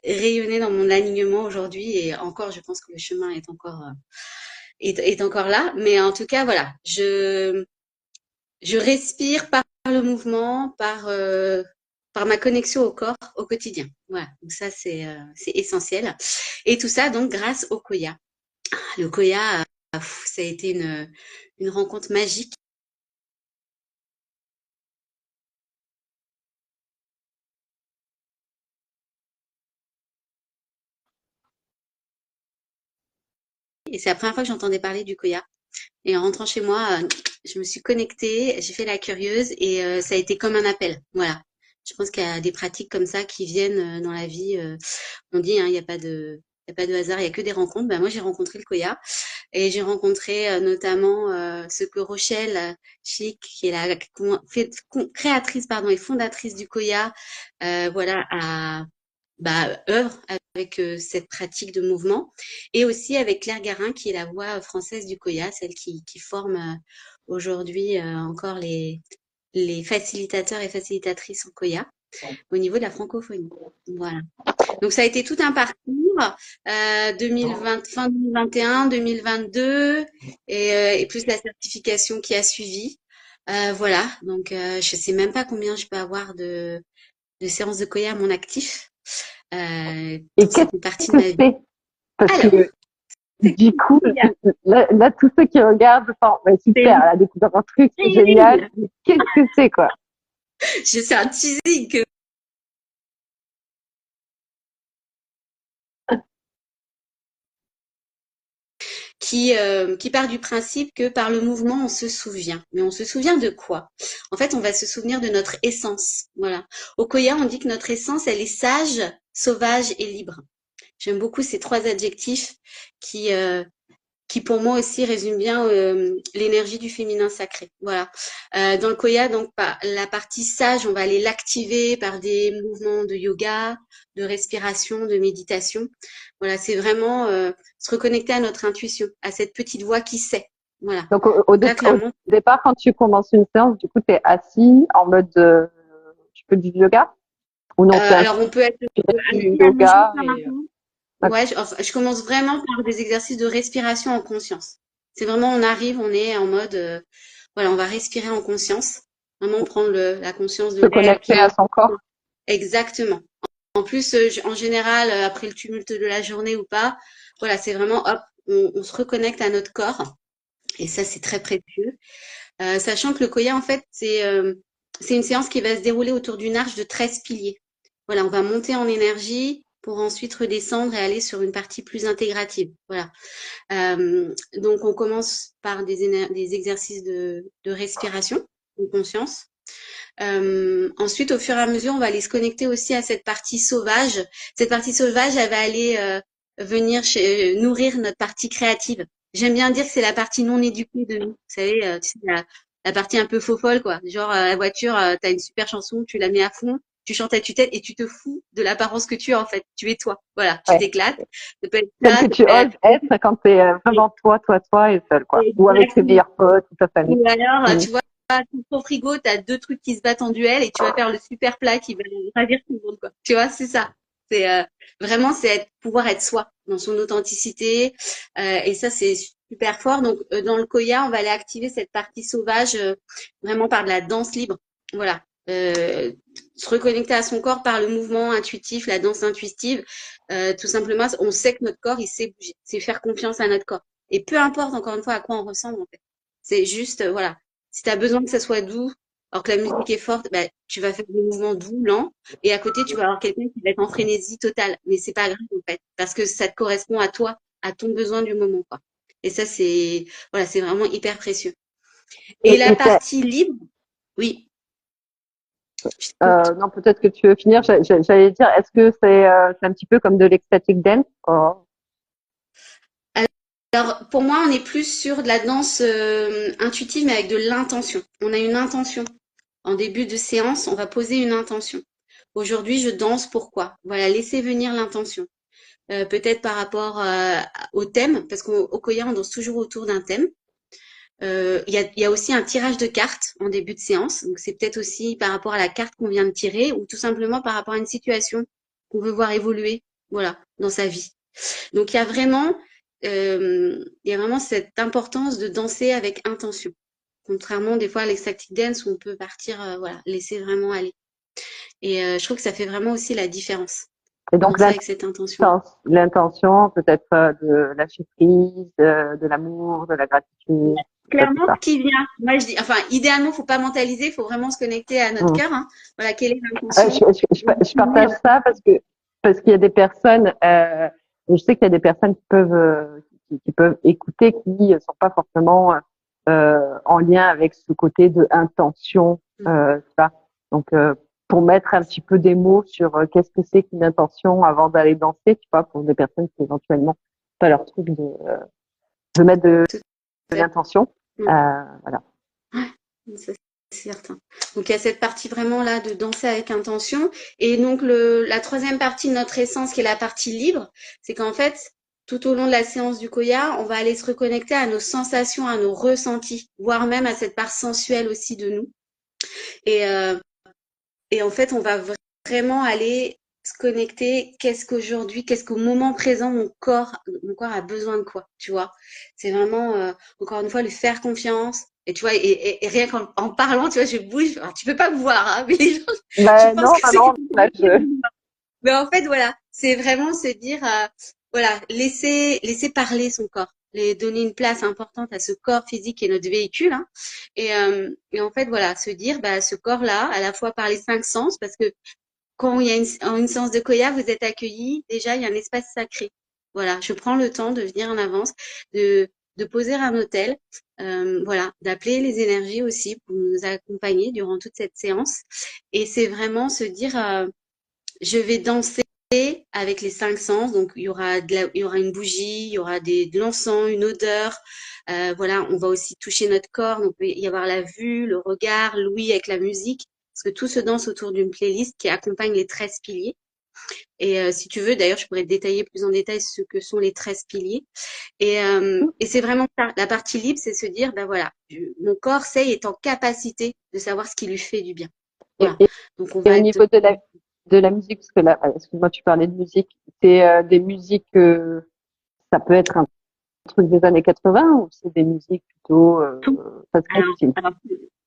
rayonner dans mon alignement aujourd'hui. Et encore, je pense que le chemin est encore là. Mais en tout cas, voilà, je respire par le mouvement, par ma connexion au corps au quotidien. Voilà, donc ça c'est essentiel. Et tout ça donc grâce au Koya. Le Koya, ça a été une rencontre magique. Et c'est la première fois que j'entendais parler du Koya. Et en rentrant chez moi, je me suis connectée, j'ai fait la curieuse et ça a été comme un appel. Voilà. Je pense qu'il y a des pratiques comme ça qui viennent dans la vie. On dit, hein, il y a pas de hasard, il y a que des rencontres. Ben, moi, j'ai rencontré le Koya et j'ai rencontré notamment ce que Rochelle Chic, qui est la créatrice, pardon, et fondatrice du Koya, voilà, œuvre avec cette pratique de mouvement et aussi avec Claire Garin qui est la voix française du Koya, celle qui forme aujourd'hui encore les facilitateurs et facilitatrices en Koya au niveau de la francophonie. Voilà. Donc ça a été tout un parcours 2020, fin 2021, 2022 et plus la certification qui a suivi. Voilà, donc je sais même pas combien je peux avoir de séances de Koya à mon actif. Et Ça qu'est-ce fait partie de que ma vie. c'est? Parce Alors, que c'est du coup, là, tous ceux qui regardent, enfin, ouais, super, elle a découvert un truc, c'est génial. teasing. Mais qu'est-ce que c'est, quoi? Je fais un teasing qui part du principe que par le mouvement, on se souvient. Mais on se souvient de quoi? En fait, on va se souvenir de notre essence. Voilà. Au Koya, on dit que notre essence, elle est sage, sauvage et libre. J'aime beaucoup ces trois adjectifs qui, euh, qui pour moi aussi résume bien l'énergie du féminin sacré. Voilà. Dans le Koya, donc la partie sage, on va aller l'activer par des mouvements de yoga, de respiration, de méditation. Voilà, c'est vraiment se reconnecter à notre intuition, à cette petite voix qui sait. Voilà. Donc, Donc là, au clairement. départ, quand tu commences une séance, du coup, tu es assis en mode, tu fais du yoga? Ou non, c'est Alors on peut être du assis allongé yoga par et, rapport. Ouais, je commence vraiment par des exercices de respiration en conscience. C'est vraiment, on arrive, on est en mode, voilà, on va respirer en conscience. Vraiment prendre la conscience de se l'air connecter qui à entre. son corps. Exactement. En plus, en général, après le tumulte de la journée ou pas, voilà, c'est vraiment, hop, on se reconnecte à notre corps. Et ça, c'est très précieux. Sachant que le Koya, en fait, c'est une séance qui va se dérouler autour d'une arche de 13 piliers. Voilà, on va monter en énergie pour ensuite redescendre et aller sur une partie plus intégrative. Voilà. Donc, on commence par des exercices de respiration, de conscience. Ensuite, au fur et à mesure, on va aller se connecter aussi à cette partie sauvage. Cette partie sauvage, elle va aller venir nourrir notre partie créative. J'aime bien dire que c'est la partie non éduquée de nous. Vous savez, tu sais, la partie un peu faux folle, quoi. Genre, la voiture, t'as une super chanson, tu la mets à fond, tu chantes à tue-tête et tu te fous de l'apparence que tu es, en fait. Tu es toi. Voilà, tu Ouais. t'éclates. Ça peut être Celle ça, que ça tu peut être oses être quand tu es vraiment toi et seul, quoi. Ou avec tes exactement. meilleurs potes ou ta famille. Ou alors, Mm. tu vois, tout ton frigo, tu as deux trucs qui se battent en duel et tu vas faire le super plat qui va ravir tout le monde, quoi. Tu vois, c'est ça. C'est vraiment, pouvoir être soi dans son authenticité. Et ça, c'est super fort. Donc, dans le Koya, on va aller activer cette partie sauvage vraiment par de la danse libre. Voilà. Se reconnecter à son corps par le mouvement intuitif, la danse intuitive. Tout simplement, on sait que notre corps, il sait bouger. C'est faire confiance à notre corps. Et peu importe, encore une fois, à quoi on ressemble, en fait. C'est juste, voilà. Si tu as besoin que ça soit doux, alors que la musique est forte, bah, tu vas faire des mouvements doux, lents, et à côté, tu vas avoir quelqu'un qui va être en frénésie totale. Mais c'est pas grave, en fait, parce que ça te correspond à toi, à ton besoin du moment, quoi. Et ça, voilà, c'est vraiment hyper précieux. Et la Et c'est, partie libre, oui, je t'écoute. non, peut-être que tu veux finir. J'allais dire, est-ce que c'est un petit peu comme de l'ecstatic dance? Oh. Alors, pour moi, on est plus sur de la danse intuitive, mais avec de l'intention. On a une intention. En début de séance, on va poser une intention. Aujourd'hui, je danse pourquoi? Voilà, laissez venir l'intention. Peut-être par rapport au thème, parce qu'au Koya, on danse toujours autour d'un thème. Il y a aussi un tirage de cartes en début de séance. Donc, c'est peut-être aussi par rapport à la carte qu'on vient de tirer ou tout simplement par rapport à une situation qu'on veut voir évoluer. voilà, dans sa vie. Donc il y a vraiment cette importance de danser avec intention. Contrairement des fois à l'ecstatic dance où on peut partir, voilà, laisser vraiment aller. Et je trouve que ça fait vraiment aussi la différence. Et donc Danser avec cette intention. l'intention peut-être de lâcher prise, de l'amour, de la gratitude, tout Clairement, ça. ce qui vient. Moi, je dis, enfin, idéalement, faut pas mentaliser, il faut vraiment se connecter à notre Mm. cœur, hein. Voilà, quelle est l'intention? Je partage ça parce qu'il y a des personnes, je sais qu'il y a des personnes qui peuvent écouter qui sont pas forcément en lien avec ce côté de intention, tu vois. Donc pour mettre un petit peu des mots sur qu'est-ce que c'est qu'une intention avant d'aller danser, tu vois, pour des personnes qui éventuellement pas leur truc de mettre Tout de à fait. l'intention. Mm. Voilà. Ouais, ça, c'est certain. Donc, il y a cette partie vraiment là de danser avec intention. Et donc, la troisième partie de notre essence, qui est la partie libre, c'est qu'en fait, tout au long de la séance du Koya, on va aller se reconnecter à nos sensations, à nos ressentis, voire même à cette part sensuelle aussi de nous. Et, euh, et en fait, on va vraiment aller se connecter. Qu'est-ce qu'au moment présent, mon corps a besoin de quoi, tu vois? C'est vraiment, encore une fois, lui faire confiance. Et tu vois, et rien qu'en parlant, tu vois, je bouge. Alors, tu peux pas me voir, hein, mais les gens, je Ben pense non, que non, c'est non, là mais en fait, voilà, c'est vraiment se dire, voilà, laisser parler son corps, donner une place importante à ce corps physique qui est notre véhicule, hein. Et en fait, voilà, se dire, bah, ce corps-là, à la fois par les cinq sens, parce que quand il y a une séance de Koya, vous êtes accueillis, déjà, il y a un espace sacré. Voilà, je prends le temps de venir en avance, de poser un hôtel, voilà, d'appeler les énergies aussi pour nous accompagner durant toute cette séance. Et c'est vraiment se dire, je vais danser avec les cinq sens. Donc, il y aura une bougie, il y aura de l'encens, une odeur. Voilà, on va aussi toucher notre corps. Donc, il peut y avoir la vue, le regard, l'ouïe avec la musique. Parce que tout se danse autour d'une playlist qui accompagne les 13 piliers. Et si tu veux, d'ailleurs, je pourrais te détailler plus en détail ce que sont les 13 piliers. Et c'est vraiment ça. La partie libre, c'est se dire, ben voilà, mon corps sait, est en capacité de savoir ce qui lui fait du bien. et, Voilà. et, Donc, on et va au être niveau de la musique, parce que là, excuse-moi, tu parlais de musique, c'est des musiques, ça peut être un truc des années 80 ou c'est des musiques plutôt, tout. ça serait style. Alors,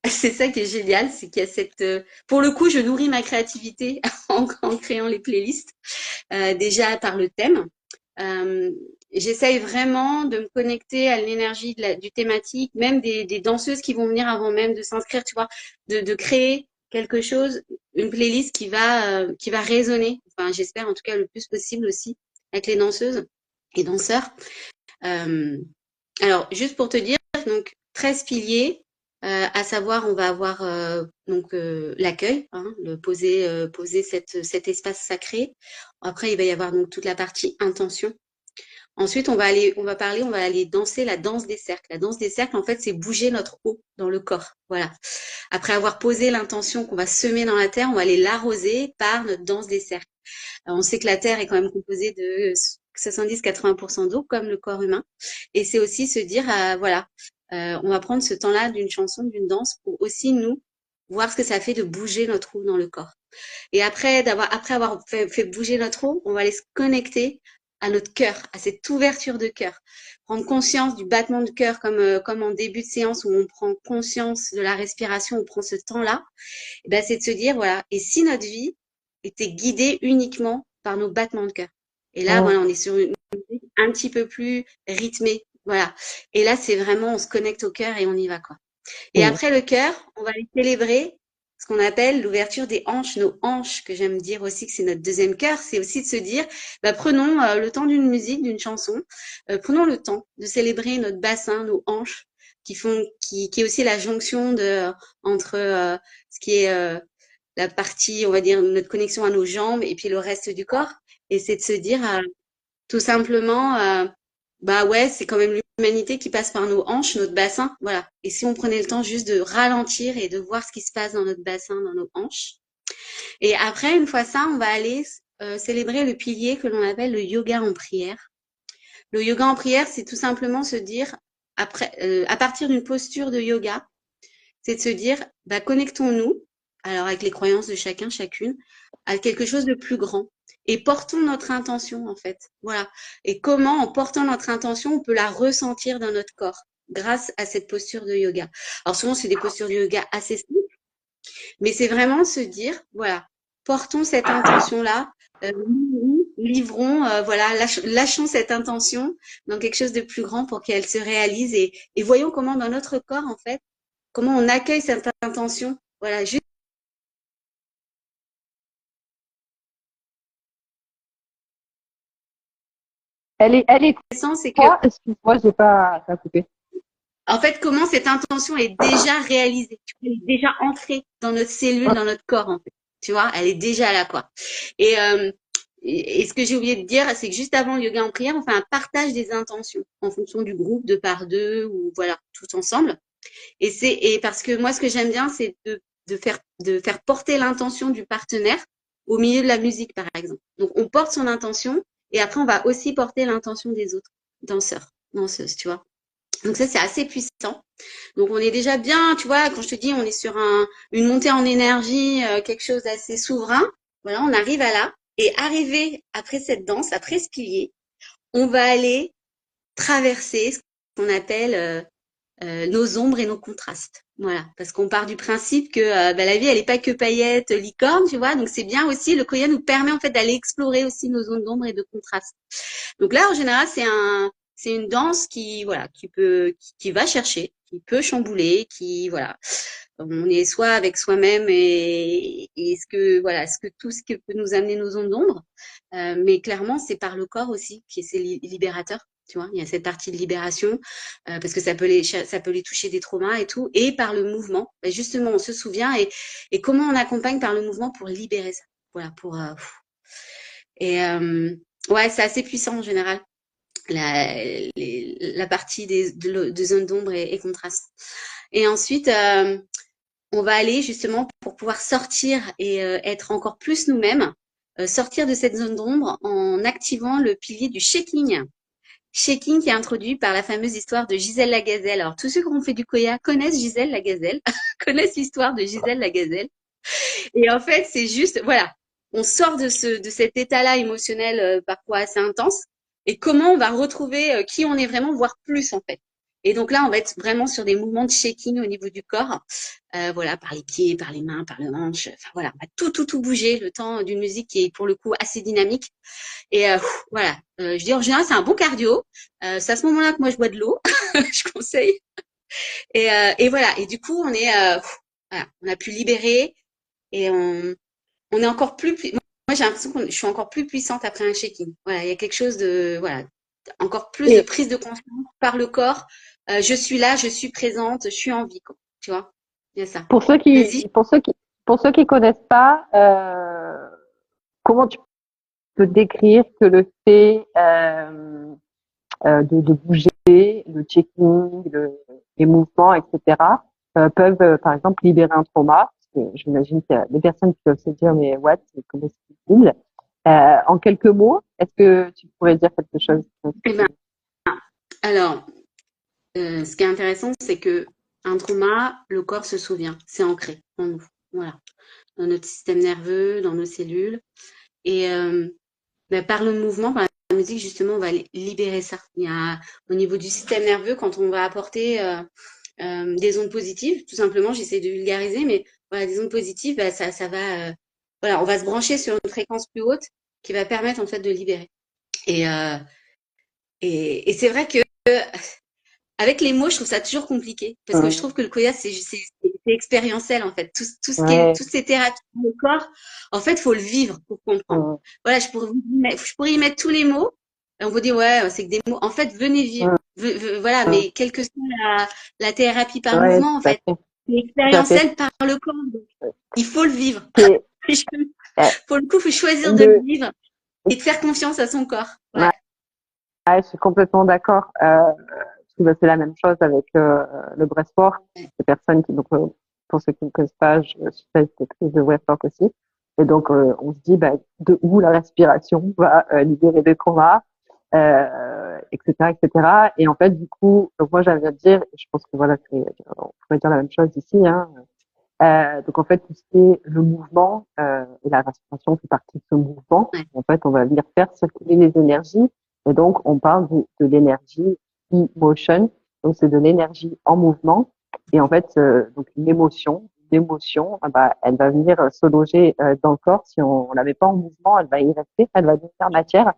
c'est ça qui est génial, c'est qu'il y a cette. Pour le coup, je nourris ma créativité en créant les playlists, déjà par le thème. Euh, J'essaye vraiment de me connecter à l'énergie du thématique, même des danseuses qui vont venir avant même de s'inscrire, tu vois, de créer quelque chose, une playlist qui va résonner, enfin j'espère en tout cas le plus possible aussi avec les danseuses et danseurs. Euh, alors, juste pour te dire, donc 13 piliers, à savoir, on va avoir donc l'accueil, hein, poser cet espace sacré. Après, il va y avoir donc toute la partie intention. Ensuite, on va aller danser la danse des cercles. La danse des cercles, en fait, c'est bouger notre eau dans le corps. Voilà. Après avoir posé l'intention qu'on va semer dans la terre, on va aller l'arroser par notre danse des cercles. On sait que la terre est quand même composée de 70-80% d'eau, comme le corps humain. Et c'est aussi se dire, voilà, on va prendre ce temps-là d'une chanson, d'une danse, pour aussi nous voir ce que ça fait de bouger notre eau dans le corps. Et après avoir fait bouger notre eau, on va aller se connecter à notre cœur, à cette ouverture de cœur. Prendre conscience du battement de cœur comme en début de séance où on prend conscience de la respiration, on prend ce temps-là. Et ben, c'est de se dire, voilà, et si notre vie était guidée uniquement par nos battements de cœur. Et là, Mm. voilà, on est sur une musique un petit peu plus rythmée. Voilà. Et là, c'est vraiment, on se connecte au cœur et on y va, quoi. Et Mm. après le cœur, on va aller célébrer ce qu'on appelle l'ouverture des hanches, nos hanches, que j'aime dire aussi que c'est notre deuxième cœur. C'est aussi de se dire, bah, prenons le temps d'une musique, d'une chanson, prenons le temps de célébrer notre bassin, nos hanches, qui est aussi la jonction entre ce qui est la partie, on va dire, notre connexion à nos jambes et puis le reste du corps. Et c'est de se dire, tout simplement, bah ouais, c'est quand même l'humanité qui passe par nos hanches, notre bassin, voilà. Et si on prenait le temps juste de ralentir et de voir ce qui se passe dans notre bassin, dans nos hanches. Et après, une fois ça, on va aller célébrer le pilier que l'on appelle le yoga en prière. Le yoga en prière, c'est tout simplement se dire, à partir d'une posture de yoga, c'est de se dire, bah, connectons-nous, alors avec les croyances de chacun, chacune, à quelque chose de plus grand. et portons notre intention, en fait. Voilà. Et comment, en portant notre intention, on peut la ressentir dans notre corps grâce à cette posture de yoga. Alors souvent, c'est des postures de yoga assez simples, mais c'est vraiment se dire, voilà, portons cette intention-là, livrons, voilà, lâchons cette intention dans quelque chose de plus grand pour qu'elle se réalise et voyons comment dans notre corps, en fait, comment on accueille cette intention. Voilà, juste Elle est le c'est que, quoi? Excuse-moi, j'ai pas, ça a coupé. en fait, comment cette intention est déjà réalisée, tu vois, elle est déjà ancrée dans notre cellule, dans notre corps, en fait. Tu vois, elle est déjà là, quoi. Et, euh, et ce que j'ai oublié de dire, c'est que juste avant le yoga en prière, on fait un partage des intentions en fonction du groupe, de par deux, ou voilà, tous ensemble. Et parce que moi, ce que j'aime bien, c'est de faire porter l'intention du partenaire au milieu de la musique, par exemple. Donc, on porte son intention et après, on va aussi porter l'intention des autres danseurs, danseuses, tu vois. Donc ça, c'est assez puissant. Donc on est déjà bien, tu vois, quand je te dis, on est sur une montée en énergie, quelque chose d'assez souverain. Voilà, on arrive à là. Et arrivé après cette danse, après ce pilier, on va aller traverser ce qu'on appelle nos ombres et nos contrastes. Voilà, parce qu'on part du principe que la vie, elle est pas que paillettes, licorne, tu vois. Donc c'est bien aussi, le Koya nous permet en fait d'aller explorer aussi nos zones d'ombre et de contraste. Donc là, en général, c'est une danse qui, voilà, qui va chercher, qui peut chambouler, qui, voilà, on est soit avec soi-même et ce que tout ce que peut nous amener nos ondes d'ombre, mais clairement, c'est par le corps aussi qui est c'est libérateur. Tu vois, il y a cette partie de libération parce que ça peut les toucher des traumas et tout, et par le mouvement. Ben justement, on se souvient et comment on accompagne par le mouvement pour libérer ça. Voilà, pour et ouais, c'est assez puissant en général la partie de zone d'ombre et contraste. Et ensuite, on va aller justement pour pouvoir sortir et être encore plus nous-mêmes, sortir de cette zone d'ombre en activant le pilier du shaking. Shaking qui est introduit par la fameuse histoire de Gisèle la gazelle. Alors tous ceux qui ont fait du Koya connaissent Gisèle la gazelle, connaissent l'histoire de Gisèle la gazelle. Et en fait, c'est juste, voilà, on sort de cet état-là émotionnel parfois assez intense et comment on va retrouver qui on est vraiment, voire plus en fait. Et donc là, on va être vraiment sur des mouvements de shaking au niveau du corps, voilà, par les pieds, par les mains, par le hanche. Enfin voilà, on va tout bouger le temps d'une musique qui est pour le coup assez dynamique. Et voilà, je dis en général, c'est un bon cardio. C'est à ce moment-là que moi je bois de l'eau, je conseille. Et voilà, et du coup, voilà, on a pu libérer et on est encore plus. Moi, j'ai l'impression que je suis encore plus puissante après un check-in. Voilà, il y a quelque chose de, voilà, encore plus de Et prise de conscience par le corps. Je suis là, je suis présente, je suis en vie, quoi. Tu vois, il y a ça. pour Vas-y. pour ceux qui connaissent pas, comment tu peux décrire que le fait de bouger, le checking, les mouvements, etc., peuvent, par exemple, libérer un trauma. Parce que j'imagine qu'il y a des personnes qui peuvent se dire, mais what, comment c'est possible? En quelques mots, est-ce que tu pourrais dire quelque chose? Eh ben, alors, ce qui est intéressant, c'est que un trauma, le corps se souvient, c'est ancré en nous. Voilà, dans notre système nerveux, dans nos cellules. Et par le mouvement, par la musique, justement, on va libérer ça. Il y a au niveau du système nerveux, quand on va apporter des ondes positives, tout simplement, j'essaie de vulgariser, mais voilà, des ondes positives, bah, ça va, voilà, on va se brancher sur une fréquence plus haute qui va permettre en fait de libérer. Et, euh, et c'est vrai que avec les mots, je trouve ça toujours compliqué parce que je trouve que le koya, c'est expérientiel en fait. Tout ce qui est, Ouais. toutes ces thérapies du corps, en fait, faut le vivre pour comprendre. Mm, Voilà, je pourrais y mettre tous les mots. Et on vous dit, ouais, c'est que des mots. En fait, venez vivre. mm, Voilà, mm. mais quelle que soit la thérapie par Ouais, mouvement, en tout à fait, fait, c'est tout à fait. expérientiel par le corps. Donc, il faut le vivre. C'est, euh, Pour le coup, il faut choisir de le le, vivre et de faire confiance à son corps. Ouais. ouais, je suis complètement d'accord. Parce que bah, c'est la même chose avec le breathwork. Les personnes qui, donc, pour ceux qui ne connaissent pas, je suis spectatrice de breathwork aussi. Et donc, on se dit, bah, de où la respiration va libérer des traumas, etc., etc. Et en fait, du coup, donc moi, j'aime bien dire, et je pense que voilà, on pourrait dire la même chose ici, hein, Donc en fait, tout ce qui est le mouvement et la respiration fait partie de ce mouvement. Ouais. En fait, on va venir faire circuler les énergies. Et donc, on parle de l'énergie e-motion. Donc, c'est de l'énergie en mouvement. Et en fait, donc l'émotion, ah bah, elle va venir se loger dans le corps. Si on la met pas en mouvement, elle va y rester, elle va devenir matière.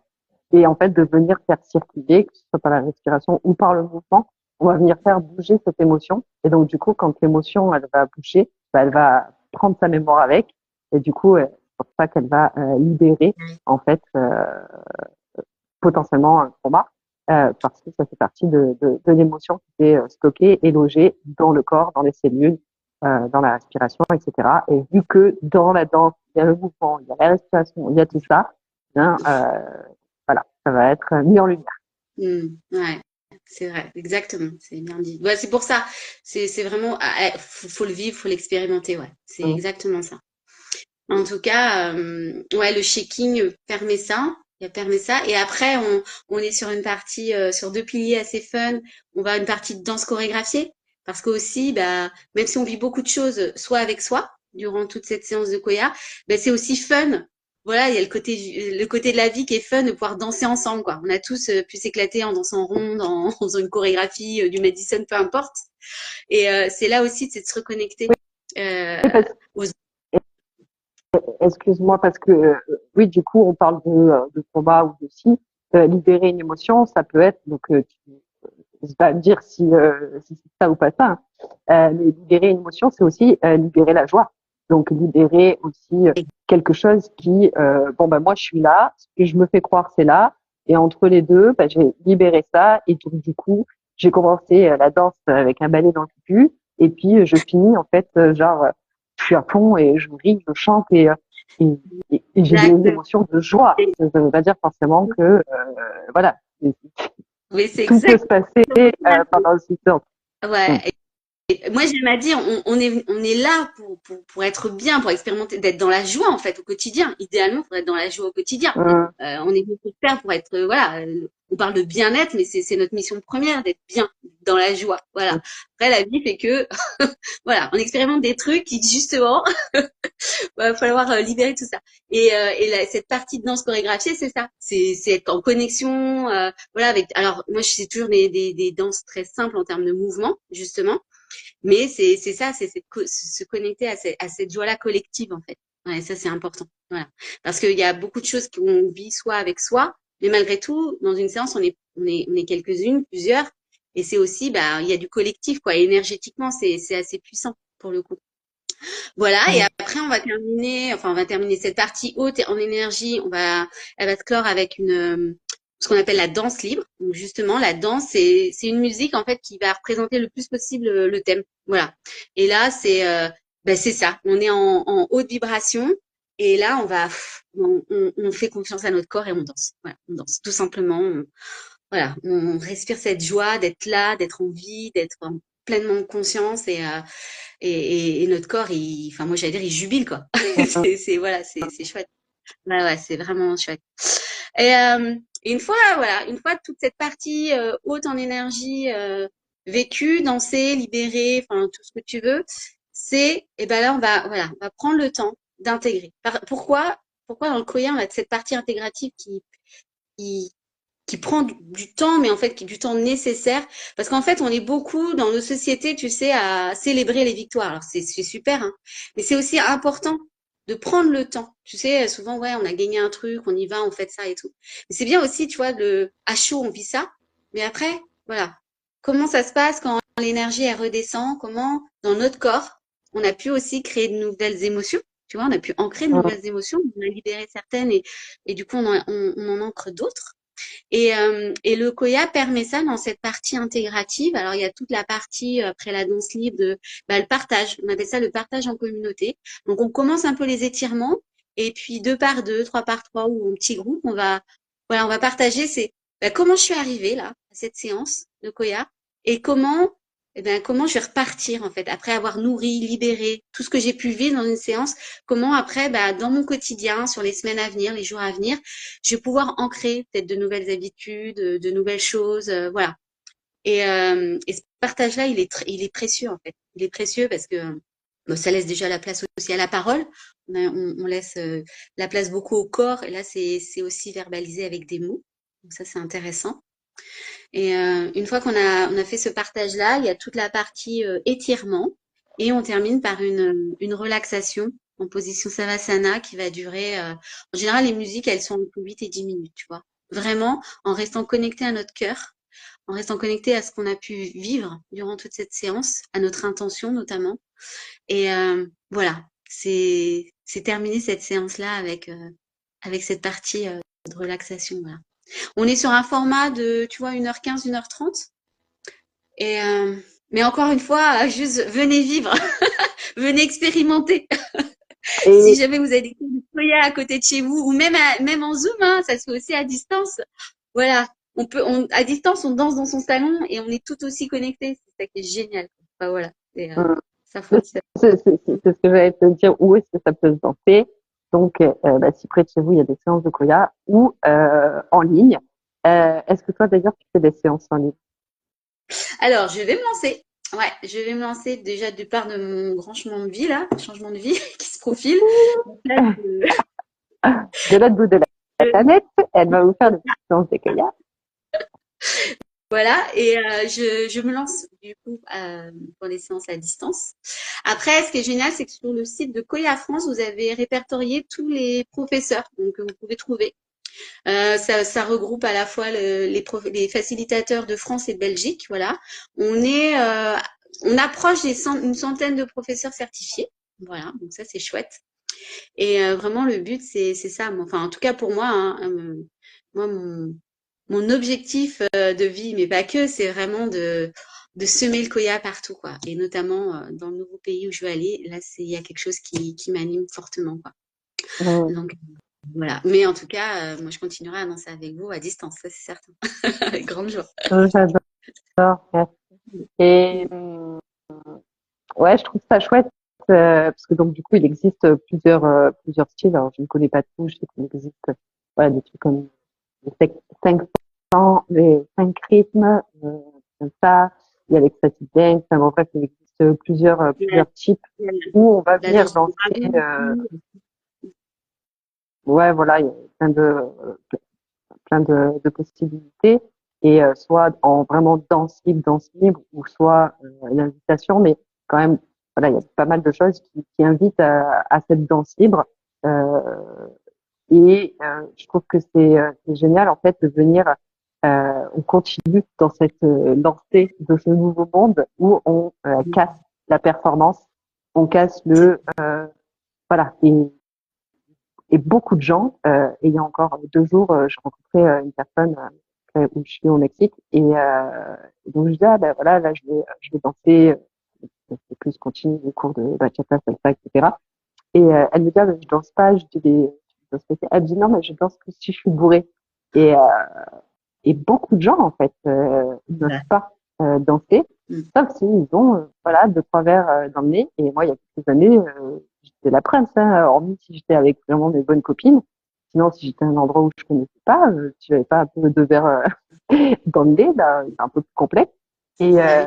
Et en fait, de venir faire circuler, que ce soit par la respiration ou par le mouvement, on va venir faire bouger cette émotion. Et donc, du coup, quand l'émotion, elle va bouger, bah, elle va prendre sa mémoire avec. Et du coup, c'est pour ça qu'elle va libérer, en fait, potentiellement un trauma, parce que ça fait partie de l'émotion qui est stockée et logée dans le corps, dans les cellules, dans la respiration, etc. Et vu que dans la danse, il y a le mouvement, il y a la respiration, il y a tout ça, bien, voilà, ça va être mis en lumière. Ouais, c'est vrai, exactement, c'est bien dit. Ouais, c'est pour ça, c'est vraiment, faut le vivre, faut l'expérimenter, ouais, c'est Mm. exactement ça. En tout cas, ouais, le shaking permet ça, il permet ça. Et après, on est sur une partie, sur deux piliers assez fun. On va à une partie de danse chorégraphiée, parce que aussi, bah, même si on vit beaucoup de choses, soit avec soi durant toute cette séance de Koya, bah, c'est aussi fun. Voilà, il y a le côté de la vie qui est fun de pouvoir danser ensemble, quoi. On a tous pu s'éclater en dansant en ronde, en, en faisant une chorégraphie, du Madison, peu importe. Et c'est là aussi, c'est de se reconnecter euh, Oui, aux. excuse-moi, parce que oui, du coup, on parle de combat ou de si. Libérer une émotion, ça peut être, donc je vais pas me dire si c'est ça ou pas ça, hein. Mais libérer une émotion, c'est aussi libérer la joie. Donc libérer aussi quelque chose qui, bon ben moi je suis là, ce que je me fais croire c'est là, et entre les deux, ben, j'ai libéré ça, et donc du coup j'ai commencé la danse avec un balai dans le cul, et puis je finis en fait genre je suis à fond et je ris, je chante et, et j'ai des Exactement. émotions de joie. Ça ne veut pas dire forcément que voilà, Oui, c'est tout peut se exactement passer pendant ce temps. ça. Mm. Ouais. Moi, j'aime à dire, on est là pour être bien, pour expérimenter, d'être dans la joie, en fait, au quotidien. Idéalement, il faudrait être dans la joie au quotidien. Mm. On est venu pour faire pour être, voilà, on parle de bien-être, mais c'est notre mission première, d'être bien, dans la joie. Voilà. Après, la vie fait que, voilà, on expérimente des trucs qui, justement, va falloir libérer tout ça. Cette partie de danse chorégraphiée, c'est ça. C'est être en connexion, voilà, avec, alors, moi, je fais toujours des danses très simples en termes de mouvement, justement. Mais c'est ça, se connecter à cette joie-là collective, en fait. Ouais, ça, c'est important. Voilà. Parce qu'il y a beaucoup de choses qu'on vit soit avec soi, mais malgré tout, dans une séance, on est quelques-unes, plusieurs. Et c'est aussi, bah, il y a du collectif, quoi. Énergétiquement, c'est assez puissant, pour le coup. Voilà. Et Mm. après, on va terminer cette partie haute et en énergie. Elle va se clore avec ce qu'on appelle la danse libre. Donc justement, la danse, c'est une musique en fait qui va représenter le plus possible le thème. Voilà. Et là, c'est ça. On est en haute vibration. Et là, on fait confiance à notre corps et on danse. Voilà, on danse tout simplement. Voilà, on respire cette joie d'être là, d'être en vie, d'être pleinement en conscience et notre corps, enfin moi j'allais dire, il jubile quoi. Mm. Voilà, c'est chouette. Ouais, ouais, c'est vraiment chouette. Et une fois, voilà, une fois toute cette partie haute en énergie vécue, dansée, libérée, enfin tout ce que tu veux, et ben là voilà, on va prendre le temps d'intégrer. Pourquoi dans le Koya on a cette partie intégrative qui qui prend du temps, mais en fait qui est du temps nécessaire, parce qu'en fait on est beaucoup dans nos sociétés, tu sais, à célébrer les victoires. Alors c'est super, hein, mais c'est aussi important de prendre le temps. Tu sais, souvent ouais, on a gagné un truc, on y va, on fait ça et tout. Mais c'est bien aussi, tu vois, à chaud on vit ça, mais après, voilà, comment ça se passe quand l'énergie elle redescend, comment dans notre corps on a pu aussi créer de nouvelles émotions. Tu vois, on a pu ancrer de Mm. nouvelles émotions, on a libéré certaines et du coup on en ancre d'autres. Et le Koya permet ça dans cette partie intégrative. Alors, il y a toute la partie, après la danse libre, le partage. On appelle ça le partage en communauté. Donc, on commence un peu les étirements. Et puis, deux par deux, trois par trois ou en petit groupe, voilà, on va partager comment je suis arrivée là, à cette séance de Koya et comment je vais repartir en fait, après avoir nourri, libéré tout ce que j'ai pu vivre dans une séance, comment après, dans mon quotidien, sur les semaines à venir, les jours à venir, je vais pouvoir ancrer peut-être de nouvelles habitudes, de nouvelles choses, voilà. Et ce partage-là, il est précieux en fait. Il est précieux parce que Bon, ça laisse déjà la place aussi à la parole. On laisse la place beaucoup au corps. Et là, c'est aussi verbalisé avec des mots. Donc ça, c'est intéressant. Et une fois on a fait ce partage-là, il y a toute la partie étirement. Et on termine par une relaxation en position Savasana qui va durer. En général, les musiques, elles sont entre 8 et 10 minutes, tu vois. Vraiment, en restant connecté à notre cœur, en restant connecté à ce qu'on a pu vivre durant toute cette séance, à notre intention notamment. Et voilà, c'est terminé cette séance-là avec cette partie de relaxation. Voilà. On est sur un format de, tu vois, 1h15, 1h30. Et mais encore une fois, juste venez vivre, venez expérimenter. Si Et, jamais vous avez des cours de Koya à côté de chez vous, ou même en Zoom, hein, ça se fait aussi à distance. Voilà, à distance, on danse dans son salon et on est tout aussi connecté. C'est ça qui est génial. Enfin, voilà, euh, ça fonctionne. c'est ce que j'allais te dire, où est-ce que ça peut se danser. Donc, bah, si près de chez vous, il y a des séances de Koya ou en ligne. Est-ce que toi, d'ailleurs, tu fais des séances en ligne? Alors, je vais me lancer. Ouais, je vais me lancer déjà du part de mon grand changement de vie là, changement de vie qui se profile. Donc là, De l'autre bout de la planète, elle va vous faire des petites séances de Koya. voilà, et je me lance du coup pour les séances à distance. Après, ce qui est génial, c'est que sur le site de Koya France, vous avez répertorié tous les professeurs donc, que vous pouvez trouver. Ça regroupe à la fois les facilitateurs de France et de Belgique. Voilà, on approche une centaine de professeurs certifiés. Voilà, donc ça c'est chouette. Et vraiment le but c'est ça. Enfin, en tout cas pour moi, hein, moi mon objectif de vie, mais pas que, c'est vraiment de semer le Koya partout, quoi. Et notamment dans le nouveau pays où je veux aller, là, il y a quelque chose qui m'anime fortement, quoi. Mm. Donc, voilà. Mais en tout cas, moi, je continuerai à danser avec vous à distance, ça, c'est certain. Avec grande joie. J'adore. Merci. Et ouais, je trouve ça chouette parce que donc du coup, il existe plusieurs styles. Alors, je ne connais pas tout. Je sais qu'il existe voilà, des trucs comme les 500, les 5 rythmes, comme ça. Il y a l'extatic dance. Enfin, bon, en fait, il existe Il y a plusieurs types où on va la venir danse du danser. dragon aussi. Ouais, voilà, il y a plein de possibilités. Et soit en vraiment danse libre, ou soit l'invitation, mais quand même, voilà, il y a pas mal de choses qui invitent à cette danse libre. Euh, et je trouve que c'est génial en fait de venir. On continue dans cette lancée de ce nouveau monde où on casse la performance, on casse voilà. Et beaucoup de gens. Et il y a encore 2 jours, je rencontrais une personne où je suis au Mexique et donc je disais ah, ben voilà là je vais danser. C'est plus continue les cours de bachata, salsa, etc. Et elle me dit ah, ben, je danse pas. Je dis tu danses pas. Elle me dit non mais je danse que si je suis bourrée. Et et beaucoup de gens en fait n'osent Voilà. pas danser, Mm. sauf s'ils ont voilà 2, 3 verres dans le nez. Et moi il y a quelques années j'étais la prince, hein, hormis si j'étais avec vraiment mes bonnes copines. Sinon si j'étais à un endroit où je connaissais pas, si j'avais pas un peu 2 verres dans le nez, là c'est un peu plus complexe. Et Bah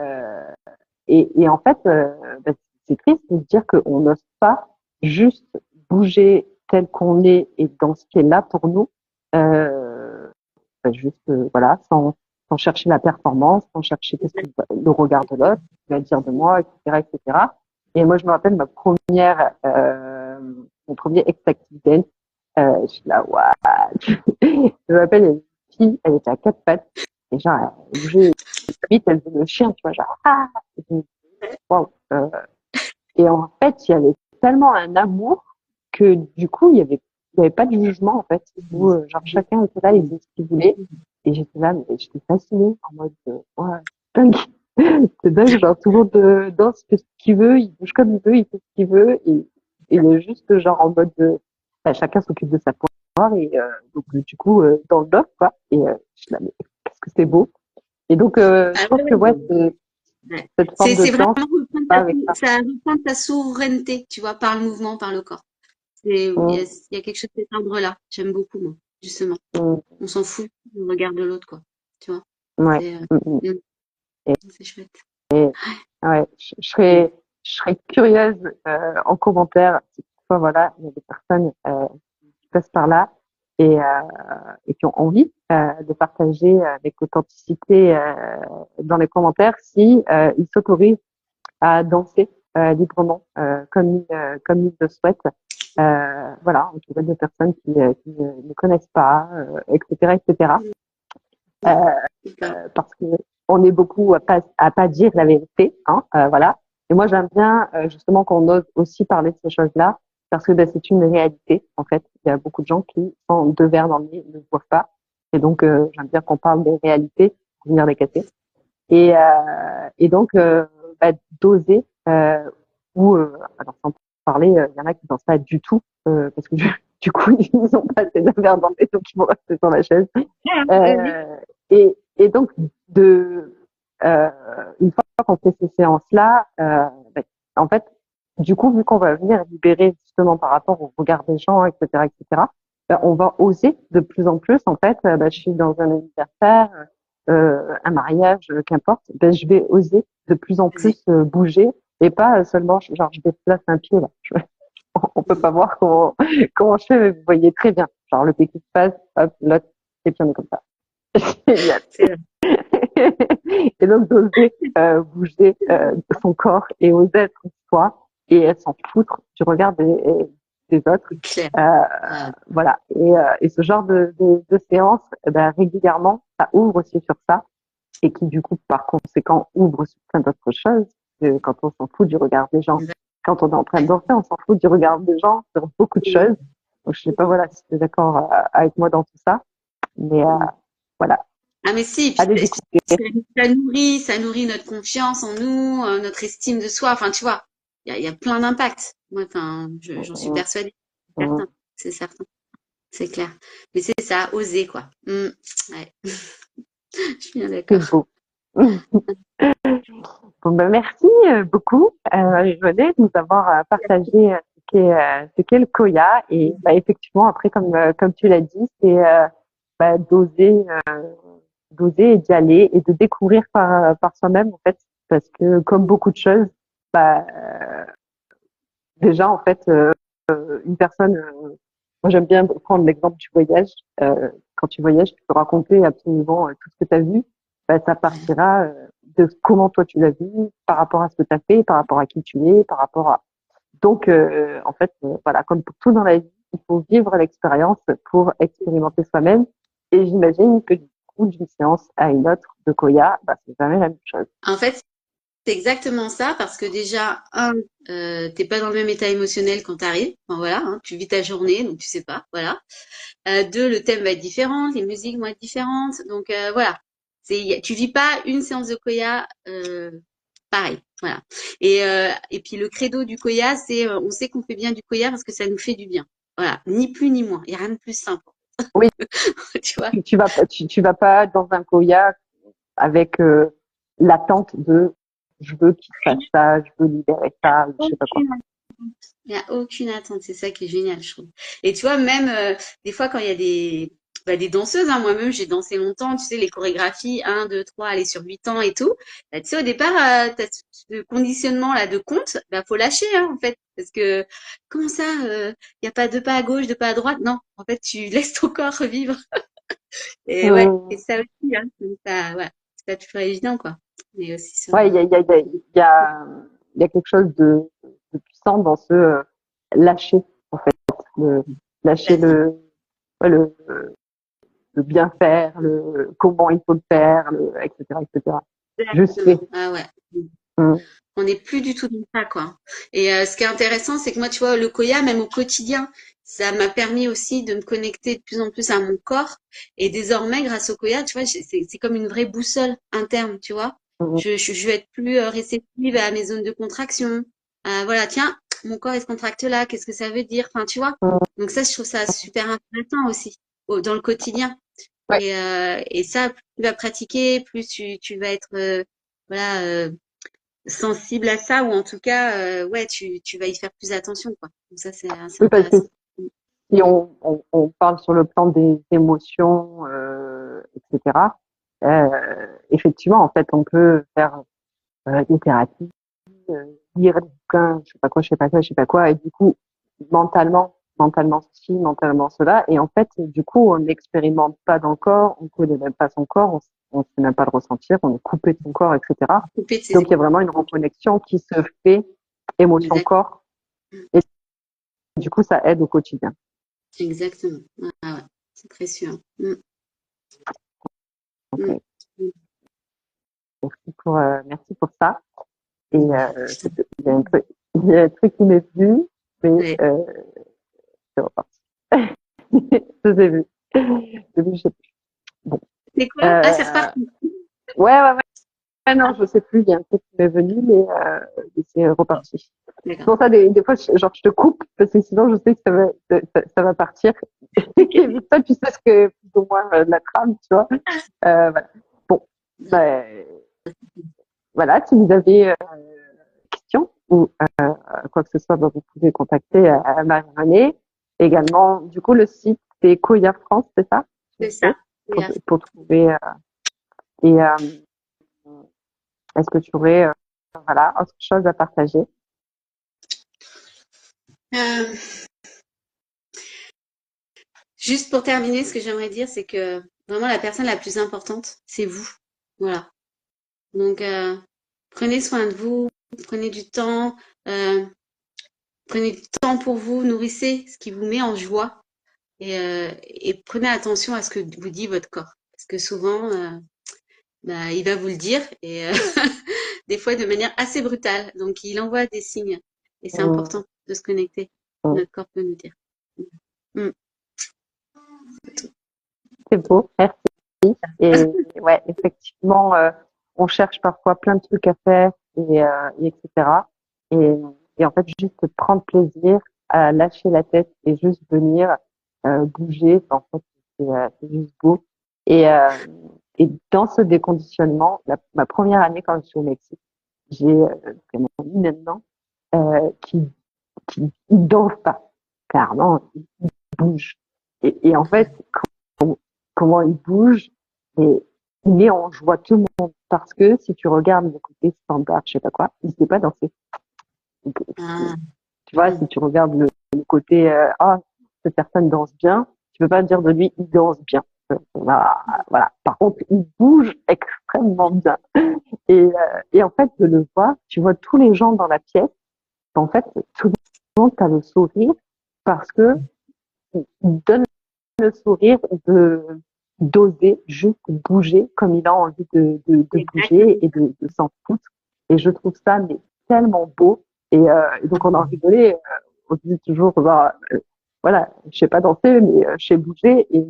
oui. et en fait bah, c'est triste de se dire qu'on n'ose pas juste bouger tel qu'on est et dans ce qui est là pour nous. Euh, juste voilà sans chercher la performance, sans chercher le regard de l'autre, ce qu'il va dire de moi, etc., etc. Et moi je me rappelle mon premier ecstatic dance. Je suis là waouh. Je me rappelle il y a une fille, elle était à 4 pattes et genre elle bougeait vite, elle faisait le chien, tu vois, genre ah. Et je me dis, waouh. Et en fait il y avait tellement un amour que du coup il y avait pas de jugement en fait, où genre chacun était là, il faisait ce qu'il voulait. Et j'étais là, mais j'étais fascinée en mode, ouais, c'est dingue, c'est dingue, genre tout le monde danse, fait ce qu'il veut, il bouge comme il veut, il fait ce qu'il veut, et il est juste genre en mode, bah, chacun s'occupe de sa poire, et donc du coup, dans le love, quoi, et je suis là, mais qu'est-ce que c'est beau. Et donc, Ah je ouais, pense que ouais, ouais. Ouais. cette forme de C'est vraiment danse reprendre va avec ça. ça reprend ta souveraineté, tu vois, par le mouvement, par le corps. Mm, Il y a quelque chose de cet ordre-là. J'aime beaucoup, moi, justement. mm, On s'en fout du regard de l'autre, quoi. Tu vois, ouais. c'est Mm, mm. euh, Et, c'est chouette. et, ouais, Ouais. je serais curieuse en commentaire si toutefois, voilà, il y a des personnes qui passent par là et, et qui ont envie de partager avec authenticité dans les commentaires si ils s'autorisent à danser librement comme ils le souhaitent. Voilà, en tout cas des personnes qui ne connaissent pas, etc., etc. Euh, D'accord. parce que on est beaucoup à pas dire la vérité, hein, voilà. Et moi, j'aime bien justement qu'on ose aussi parler de ces choses-là, parce que ben, c'est une réalité. En fait, il y a beaucoup de gens qui sont deux verres dans le nez, ne voient pas. Et donc, j'aime bien qu'on parle des réalités, pour venir les casser. Et donc, bah, d'oser ou alors sans parler, il y en a qui ne pensent pas du tout parce que du coup, ils ont pas assez de verre dans le nez, donc ils vont rester sur la chaise. Vas-y. Et donc, de, euh, une fois qu'on fait ces séances-là, ben, en fait, du coup, vu qu'on va venir libérer justement par rapport au regard des gens, etc., etc., ben, on va oser de plus en plus. En fait, ben, je suis dans un anniversaire, un mariage, qu'importe, ben, je vais oser de plus en Vas-y. plus bouger et pas seulement, genre, je déplace un pied là. On peut pas voir comment je fais, mais vous voyez très bien. Genre, le pied qui se passe, hop, l'autre, et puis on est comme ça. Génial. C'est vrai. Et donc d'oser bouger son corps et oser être soi et s'en foutre du regard des autres. C'est clair. Euh, Ah, voilà. Et ce genre de séance, ben, régulièrement, ça ouvre aussi sur ça et qui du coup, par conséquent, ouvre sur plein d'autres choses. Quand on s'en fout du regard des gens, quand on est en train de danser, on s'en fout du regard des gens sur beaucoup de choses. Donc je sais pas voilà si tu es d'accord avec moi dans tout ça, mais voilà, ah, mais si, et puis allez découvrir. ça nourrit notre confiance en nous, notre estime de soi. Enfin, tu vois, il y a plein d'impacts. Moi, enfin, j'en suis persuadée. Certain, c'est certain, c'est clair. Mais c'est ça, oser, quoi. Ouais, je suis bien C'est d'accord. beau. Bon, ben, merci beaucoup, Marie-Renée, de nous avoir partagé ce qu'est le Koya. Et bah, effectivement, après, comme tu l'as dit, c'est bah, d'oser et d'y aller et de découvrir par soi-même, en fait, parce que comme beaucoup de choses, bah, déjà, en fait, une personne, moi j'aime bien prendre l'exemple du voyage. Quand tu voyages, tu peux raconter absolument tout ce que tu as vu. Ben, ça partira de comment toi tu l'as vu, par rapport à ce que tu as fait, par rapport à qui tu es, par rapport à... Donc, en fait, voilà, comme pour tout dans la vie, il faut vivre l'expérience pour expérimenter soi-même. Et j'imagine que du coup, d'une séance à une autre de Koya, bah, c'est jamais la même chose. En fait, c'est exactement ça, parce que déjà, t'es pas dans le même état émotionnel quand t'arrives. Enfin, voilà, hein, tu vis ta journée, donc tu sais pas, voilà. Deux, le thème va être différent, les musiques vont être différentes. Donc voilà, tu vis pas une séance de Koya pareil. Voilà. Et puis le credo du Koya, c'est on sait qu'on fait bien du Koya parce que ça nous fait du bien. Voilà, ni plus ni moins. Il n'y a rien de plus simple. Oui, Tu vois. tu vas pas dans un Koya avec l'attente de je veux qu'il se fasse ça, je veux libérer ça, je sais pas quoi. Aucune Il n'y a aucune attente, c'est ça qui est génial, je trouve. Et tu vois, même des fois quand il y a des danseuses, hein, moi-même j'ai dansé longtemps, tu sais, les chorégraphies, 1, 2, 3, aller sur 8 ans et tout. Bah, tu sais, au départ, t'as ce conditionnement là de compte, bah faut lâcher hein, en fait. Parce que comment ça, il n'y a pas deux pas à gauche, deux pas à droite? Non, en fait, tu laisses ton corps revivre. Et ouais, et Hum, ça aussi, hein, donc ça, ouais, c'est pas toujours évident, quoi. Mais aussi sur... ouais, il y a quelque chose de puissant dans ce lâcher, en fait, de tout lâcher à fait. ouais, le bien faire, le comment il faut le faire, etc., etc. Juste fait. Exactement. Ah ouais. Hum, On n'est plus du tout dans ça, quoi. Et ce qui est intéressant, c'est que moi, tu vois, le Koya, même au quotidien, ça m'a permis aussi de me connecter de plus en plus à mon corps. Et désormais, grâce au Koya, tu vois, c'est comme une vraie boussole interne, tu vois. hum, Je vais être plus réceptive à mes zones de contraction. Voilà, tiens, mon corps, il se contracte là, qu'est-ce que ça veut dire? Enfin, tu vois. hum. Donc ça, je trouve ça super intéressant aussi, dans le quotidien. Ouais, Et ça, plus tu vas pratiquer, plus tu vas être, voilà, sensible à ça ou en tout cas ouais tu vas y faire plus attention quoi. Donc ça c'est assez oui, parce que intéressant. si on parle sur le plan des émotions, etc., effectivement, en fait, on peut faire des thérapies, lire des bouquins, je sais pas quoi, je sais pas quoi, je sais pas quoi, et du coup, mentalement ceci, mentalement cela, et en fait, du coup, on n'expérimente pas dans le corps, on connaît même pas son corps, on sait même pas le ressentir, on est coupé de son corps, etc. Couper de ses Donc, il y a émotions. vraiment une reconnexion qui se fait Exact. émotion-corps, et du coup, ça aide au quotidien. Exactement. Ah ouais, c'est précieux. Mm. Donc, merci pour ça. Et Je t'en il y a un truc qui m'est venu, mais prie. c'est reparti. Je l'ai vu. Je l'ai vu, je sais plus. Bon. C'est quoi? Ah, c'est Euh, reparti. ouais. Non, je sais plus. Il y a un truc qui m'est venu, mais c'est reparti. C'est D'accord. pour ça, des fois, je te coupe, parce que sinon, je sais que ça va partir. Ok. Et vu que toi, tu sais ce que, plus ou moins, la trame, tu vois. Voilà. Bon. Bah, voilà, si vous avez questions ou quoi que ce soit, bah, vous pouvez contacter Marie-Renée. Également, du coup, le site, c'est Koya France, c'est ça? C'est ça. Oui, Pour trouver. Et est-ce que tu aurais voilà, autre chose à partager? Euh, juste pour terminer, ce que j'aimerais dire, c'est que vraiment la personne la plus importante, c'est vous. Voilà. Donc, prenez soin de vous, prenez du temps, euh, prenez du temps pour vous, nourrissez ce qui vous met en joie et prenez attention à ce que vous dit votre corps. Parce que souvent, bah, il va vous le dire et des fois de manière assez brutale. Donc, il envoie des signes et c'est Hum, important de se connecter. hum. Notre corps peut nous dire. Mm. C'est beau, merci. Et ouais, effectivement, on cherche parfois plein de trucs à faire et etc. Et, et en fait, juste prendre plaisir à lâcher la tête et juste venir bouger. En fait, c'est juste beau. Et, euh, et dans ce déconditionnement, ma première année quand je suis au Mexique, j'ai mon ami maintenant qui il danse pas, clairement, il bouge. Et en fait, comment il bouge, et il met en joie tout le monde. Parce que si tu regardes le côté standard, je sais pas quoi, il sait pas danser. Donc, Ah, tu vois, mm. si tu regardes le côté cette personne danse bien, tu peux pas dire de lui il danse bien. Voilà. Par contre, il bouge extrêmement bien. Et en fait, de le voir, tu vois tous les gens dans la pièce. En fait, tout le monde a le sourire parce que il donne le sourire de d'oser juste bouger comme il a envie de bouger Exactement. et de s'en foutre. Et je trouve ça mais tellement beau. Et donc on en rigolait. On disait toujours, bah, voilà, je sais pas danser, mais je sais bouger. Et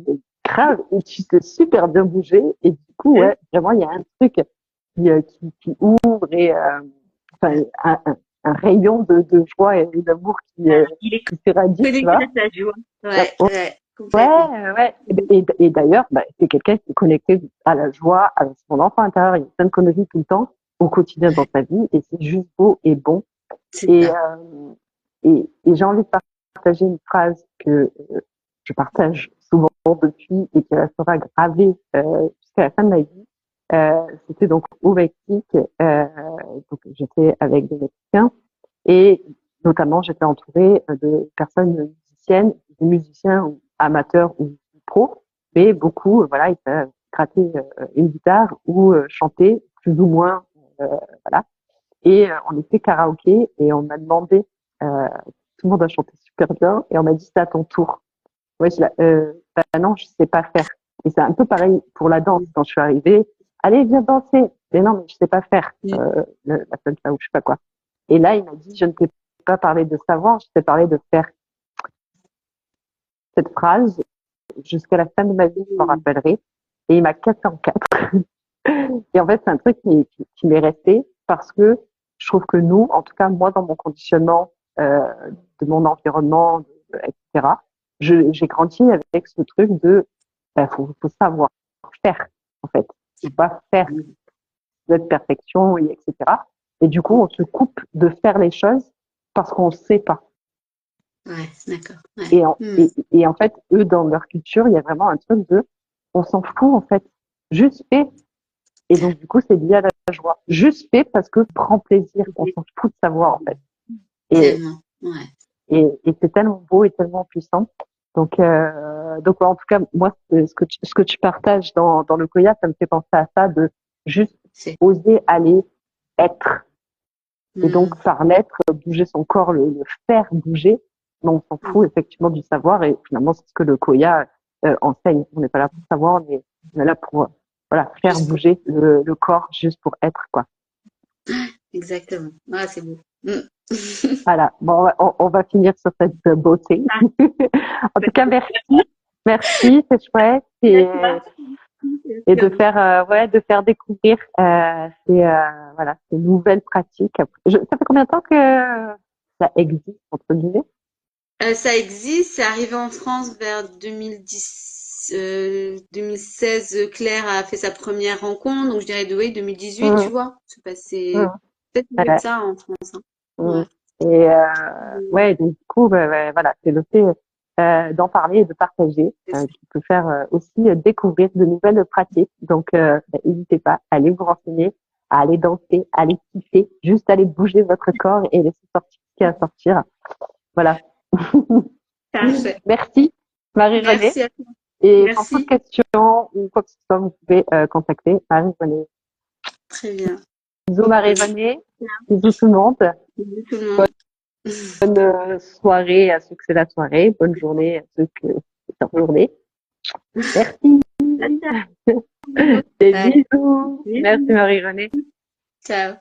grave, et tu sais super bien bouger. Et du coup, Hein? ouais, vraiment, il y a un truc qui ouvre et enfin, un rayon de joie et d'amour Il est qui s'irradie, tu connecté vois. à sa joie. Ouais, ouais, complètement. Ouais. Et d'ailleurs, bah, c'est quelqu'un qui est connecté à la joie, à son enfant intérieur. Il y a plein de conneries tout le temps, au quotidien dans Ouais, sa vie, et c'est juste beau et bon. c'est Et, ça. euh, et j'ai envie de partager une phrase que je partage souvent depuis et qui restera gravée jusqu'à la fin de ma vie. C'était donc au Mexique, donc j'étais avec des Mexicains et notamment j'étais entourée de personnes musiciennes, des musiciens ou amateurs ou pros, mais beaucoup, voilà, ils peuvent gratter une guitare ou chanter plus ou moins, voilà. Et on était karaoké et on m'a demandé, tout le monde a chanté super bien et on m'a dit c'est à ton tour. Ouais, bah non, je sais pas faire. Et c'est un peu pareil pour la danse. Quand je suis arrivée, allez, viens danser. Mais non, mais je sais pas faire Mm. la salsa ou je sais pas quoi. Et là, il m'a dit, je ne t'ai pas parlé de savoir, je t'ai parlé de faire. Cette phrase, jusqu'à la fin de ma vie, je m'en rappellerai. Et il m'a cassé en quatre. Et en fait, c'est un truc qui m'est resté parce que je trouve que nous, en tout cas, moi, dans mon conditionnement, de mon environnement, etc., j'ai grandi avec ce truc de, faut savoir faire, en fait. Faut pas faire de perfection, et etc. Et du coup, on se coupe de faire les choses parce qu'on ne sait pas. Ouais, d'accord. Ouais. Mm. Et en fait, eux, dans leur culture, il y a vraiment un truc de, on s'en fout, en fait. Juste fais. Et donc, du coup, c'est lié à la joie. Juste fait parce que prend plaisir. On s'en fout de savoir, en fait. Et, Tellement. Ouais. et c'est tellement beau et tellement puissant. Donc ouais, en tout cas, moi, ce que tu partages dans le Koya, ça me fait penser à ça, de juste C'est. oser aller être. Et Hmm. donc, par l'être, bouger son corps, le faire bouger. Mais on s'en fout effectivement du savoir. Et finalement, c'est ce que le Koya enseigne. On n'est pas là pour savoir, on est là pour voilà, faire Juste pour. bouger le corps juste pour être, quoi. Exactement. Ah, c'est beau. Hmm. Voilà. Bon, on va finir sur cette beauté. En tout cas, merci. Merci, c'est chouette. Et de faire, ouais, de faire découvrir voilà, ces nouvelles pratiques. Ça fait combien de temps que ça existe, entre guillemets? Ça existe, c'est arrivé en France vers 2010, 2016. Claire a fait sa première rencontre, donc je dirais oui, 2018, tu Mmh, vois. C'est passé mmh, peut-être mieux que ouais, ça en France, hein. mmh. Ouais. Et Mm. ouais, donc du coup, voilà, c'est le fait d'en parler et de partager C'est ça. qui peut faire aussi découvrir de nouvelles pratiques. Donc, n'hésitez pas à aller vous renseigner, à aller danser, à aller kiffer, juste aller bouger votre corps et laisser sortir ce qui a à sortir. Voilà. Parfait. Merci, Marie-Renée. Merci à toi. Et pour toute Merci. question ou quoi que ce soit, vous pouvez contacter Marie-Renée. Très bien. Bisous Merci. Marie-Renée. Bisous tout le monde. Bisous tout le monde. Bonne soirée à ceux que c'est la soirée. Bonne journée à ceux que c'est leur journée. Merci. Ciao, ciao. Des Bye. bisous. Merci Bisous. Marie-Renée. Ciao.